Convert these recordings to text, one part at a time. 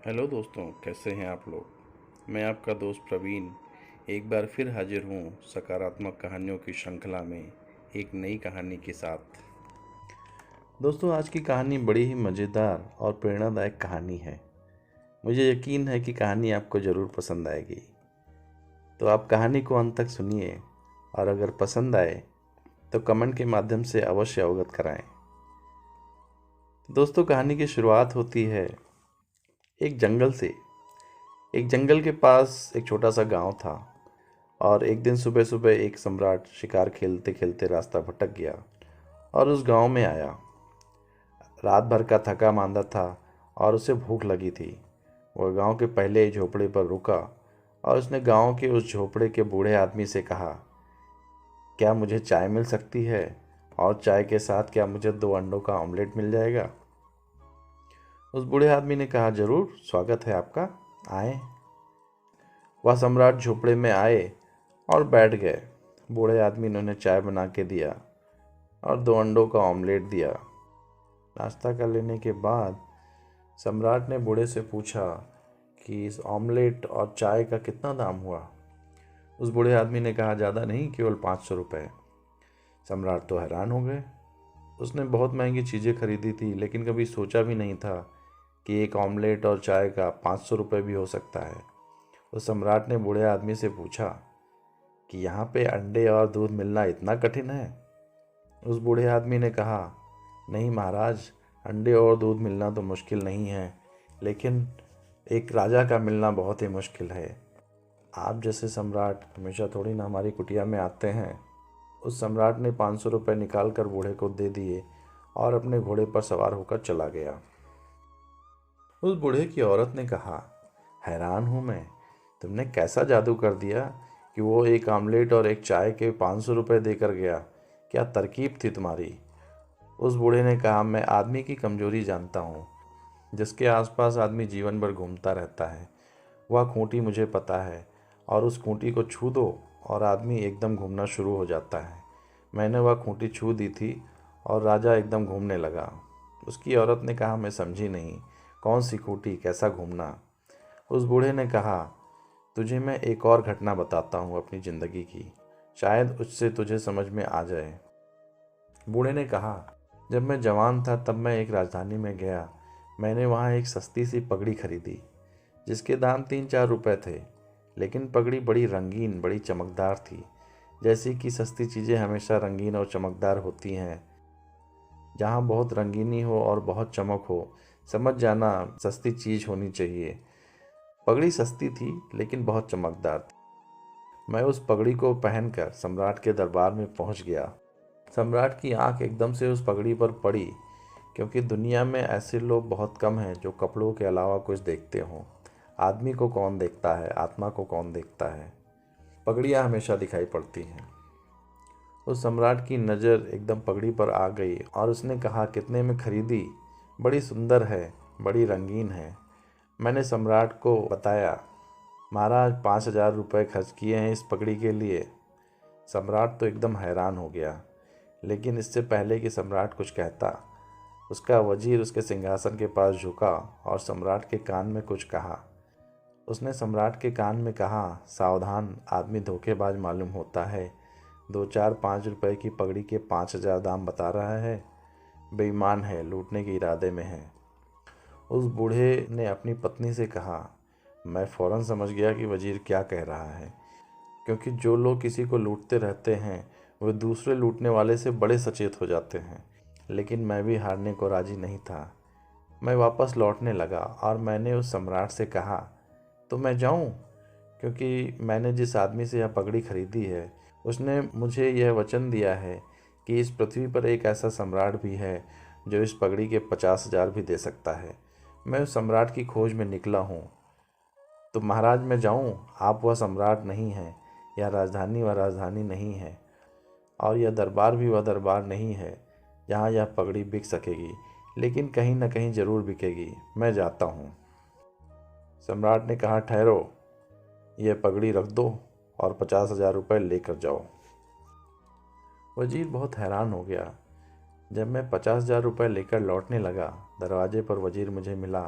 Hello दोस्तों, कैसे हैं आप लोग। मैं आपका दोस्त प्रवीण एक बार फिर हाजिर हूँ सकारात्मक कहानियों की श्रृंखला में एक नई कहानी के साथ। दोस्तों, आज की कहानी बड़ी ही मज़ेदार और प्रेरणादायक कहानी है। मुझे यकीन है कि कहानी आपको ज़रूर पसंद आएगी। तो आप कहानी को अंत तक सुनिए और अगर पसंद आए तो कमेंट के माध्यम से अवश्य अवगत कराएं। दोस्तों, कहानी की शुरुआत होती है एक जंगल से। एक जंगल के पास एक छोटा सा गांव था और एक दिन सुबह सुबह एक सम्राट शिकार खेलते खेलते रास्ता भटक गया और उस गांव में आया। रात भर का थका मांदा था और उसे भूख लगी थी। वह गांव के पहले झोपड़े पर रुका और उसने गांव के उस झोपड़े के बूढ़े आदमी से कहा, क्या मुझे चाय मिल सकती है? और चाय के साथ क्या मुझे 2 अंडों का ऑमलेट मिल जाएगा? उस बूढ़े आदमी ने कहा, जरूर, स्वागत है आपका, आए। वह सम्राट झोपड़े में आए और बैठ गए। बूढ़े आदमी ने उन्हें चाय बना के दिया और 2 अंडों का ऑमलेट दिया। नाश्ता कर लेने के बाद सम्राट ने बूढ़े से पूछा कि इस ऑमलेट और चाय का कितना दाम हुआ। उस बूढ़े आदमी ने कहा, ज़्यादा नहीं, केवल 500 रुपये। सम्राट तो हैरान हो गए। उसने बहुत महंगी चीज़ें खरीदी थी, लेकिन कभी सोचा भी नहीं था कि एक ऑमलेट और चाय का 500 रुपये भी हो सकता है। उस सम्राट ने बूढ़े आदमी से पूछा कि यहाँ पे अंडे और दूध मिलना इतना कठिन है? उस बूढ़े आदमी ने कहा, नहीं महाराज, अंडे और दूध मिलना तो मुश्किल नहीं है, लेकिन एक राजा का मिलना बहुत ही मुश्किल है। आप जैसे सम्राट हमेशा थोड़ी ना हमारी कुटिया में आते हैं। उस सम्राट ने 500 रुपये निकाल कर बूढ़े को दे दिए और अपने घोड़े पर सवार होकर चला गया। उस बूढ़े की औरत ने कहा, हैरान हूँ मैं, तुमने कैसा जादू कर दिया कि वो एक आमलेट और एक चाय के 500 रुपये देकर गया। क्या तरकीब थी तुम्हारी? उस बूढ़े ने कहा, मैं आदमी की कमजोरी जानता हूँ। जिसके आसपास आदमी जीवन भर घूमता रहता है, वह खूंटी मुझे पता है, और उस खूंटी को छू दो और आदमी एकदम घूमना शुरू हो जाता है। मैंने वह खूंटी छू दी थी और राजा एकदम घूमने लगा। उसकी औरत ने कहा, मैं समझी नहीं, कौन सी खूंटी, कैसा घूमना? उस बूढ़े ने कहा, तुझे मैं एक और घटना बताता हूँ अपनी ज़िंदगी की, शायद उससे तुझे समझ में आ जाए। बूढ़े ने कहा, जब मैं जवान था तब मैं एक राजधानी में गया। मैंने वहाँ एक सस्ती सी पगड़ी खरीदी जिसके दाम 3-4 रुपए थे, लेकिन पगड़ी बड़ी रंगीन, बड़ी चमकदार थी। जैसी कि सस्ती चीज़ें हमेशा रंगीन और चमकदार होती हैं। जहाँ बहुत रंगीनी हो और बहुत चमक हो, समझ जाना सस्ती चीज़ होनी चाहिए। पगड़ी सस्ती थी लेकिन बहुत चमकदार थी। मैं उस पगड़ी को पहनकर सम्राट के दरबार में पहुंच गया। सम्राट की आंख एकदम से उस पगड़ी पर पड़ी, क्योंकि दुनिया में ऐसे लोग बहुत कम हैं जो कपड़ों के अलावा कुछ देखते हों। आदमी को कौन देखता है, आत्मा को कौन देखता है? पगड़ियाँ हमेशा दिखाई पड़ती हैं। उस सम्राट की नज़र एकदम पगड़ी पर आ गई और उसने कहा, कितने में खरीदी? बड़ी सुंदर है, बड़ी रंगीन है। मैंने सम्राट को बताया, महाराज 5,000 रुपये खर्च किए हैं इस पगड़ी के लिए। सम्राट तो एकदम हैरान हो गया, लेकिन इससे पहले कि सम्राट कुछ कहता, उसका वजीर उसके सिंहासन के पास झुका और सम्राट के कान में कुछ कहा। उसने सम्राट के कान में कहा, सावधान, आदमी धोखेबाज मालूम होता है। 2-4-5 रुपए की पगड़ी के 5,000 दाम बता रहा है। बेईमान है, लूटने के इरादे में है। उस बूढ़े ने अपनी पत्नी से कहा, मैं फौरन समझ गया कि वजीर क्या कह रहा है, क्योंकि जो लोग किसी को लूटते रहते हैं वे दूसरे लूटने वाले से बड़े सचेत हो जाते हैं। लेकिन मैं भी हारने को राजी नहीं था। मैं वापस लौटने लगा और मैंने उस सम्राट से कहा, तो मैं जाऊं? क्योंकि मैंने जिस आदमी से यह पगड़ी खरीदी है उसने मुझे यह वचन दिया है कि इस पृथ्वी पर एक ऐसा सम्राट भी है जो इस पगड़ी के 50,000 भी दे सकता है। मैं उस सम्राट की खोज में निकला हूँ। तो महाराज मैं जाऊँ? आप वह सम्राट नहीं हैं, यह राजधानी वह राजधानी नहीं है, और यह दरबार भी वह दरबार नहीं है जहाँ यह पगड़ी बिक सकेगी, लेकिन कहीं न कहीं ज़रूर बिकेगी। मैं जाता हूँ। सम्राट ने कहा, ठहरो, यह पगड़ी रख दो और 50,000 रुपये लेकर जाओ। वजीर बहुत हैरान हो गया। जब मैं 50,000 रुपये लेकर लौटने लगा, दरवाजे पर वजीर मुझे मिला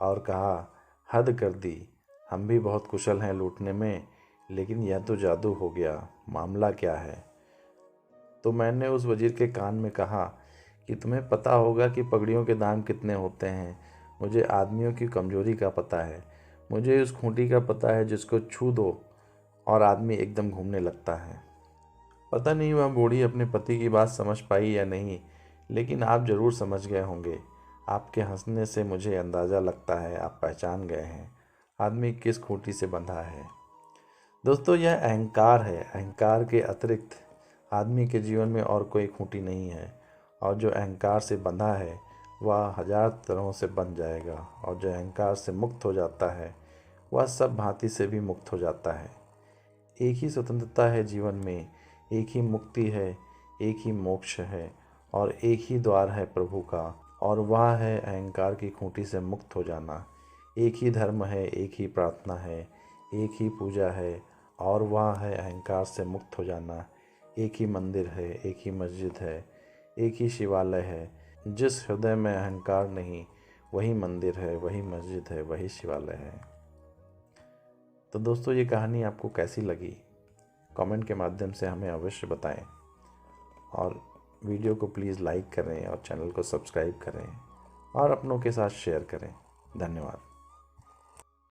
और कहा, हद कर दी। हम भी बहुत कुशल हैं लूटने में, लेकिन यह तो जादू हो गया, मामला क्या है? तो मैंने उस वजीर के कान में कहा कि तुम्हें पता होगा कि पगड़ियों के दाम कितने होते हैं। मुझे आदमियों की कमजोरी का पता है। मुझे उस खूंटी का पता है जिसको छू दो और आदमी एकदम घूमने लगता है। पता नहीं वह बूढ़ी अपने पति की बात समझ पाई या नहीं, लेकिन आप जरूर समझ गए होंगे। आपके हंसने से मुझे अंदाज़ा लगता है आप पहचान गए हैं आदमी किस खूंटी से बंधा है। दोस्तों, यह अहंकार है। अहंकार के अतिरिक्त आदमी के जीवन में और कोई खूंटी नहीं है, और जो अहंकार से बंधा है वह हजार तरहों से बंध जाएगा, और जो अहंकार से मुक्त हो जाता है वह सब भांति से भी मुक्त हो जाता है। एक ही स्वतंत्रता है जीवन में, एक ही मुक्ति है, एक ही मोक्ष है, और एक ही द्वार है प्रभु का, और वह है अहंकार की खूंटी से मुक्त हो जाना। एक ही धर्म है, एक ही प्रार्थना है, एक ही पूजा है, और वह है अहंकार से मुक्त हो जाना। एक ही मंदिर है, एक ही मस्जिद है, एक ही शिवालय है। जिस हृदय में अहंकार नहीं, वही मंदिर है, वही मस्जिद है, वही शिवालय है। तो दोस्तों, ये कहानी आपको कैसी लगी? कमेंट के माध्यम से हमें अवश्य बताएं, और वीडियो को प्लीज़ लाइक करें और चैनल को सब्सक्राइब करें और अपनों के साथ शेयर करें। धन्यवाद।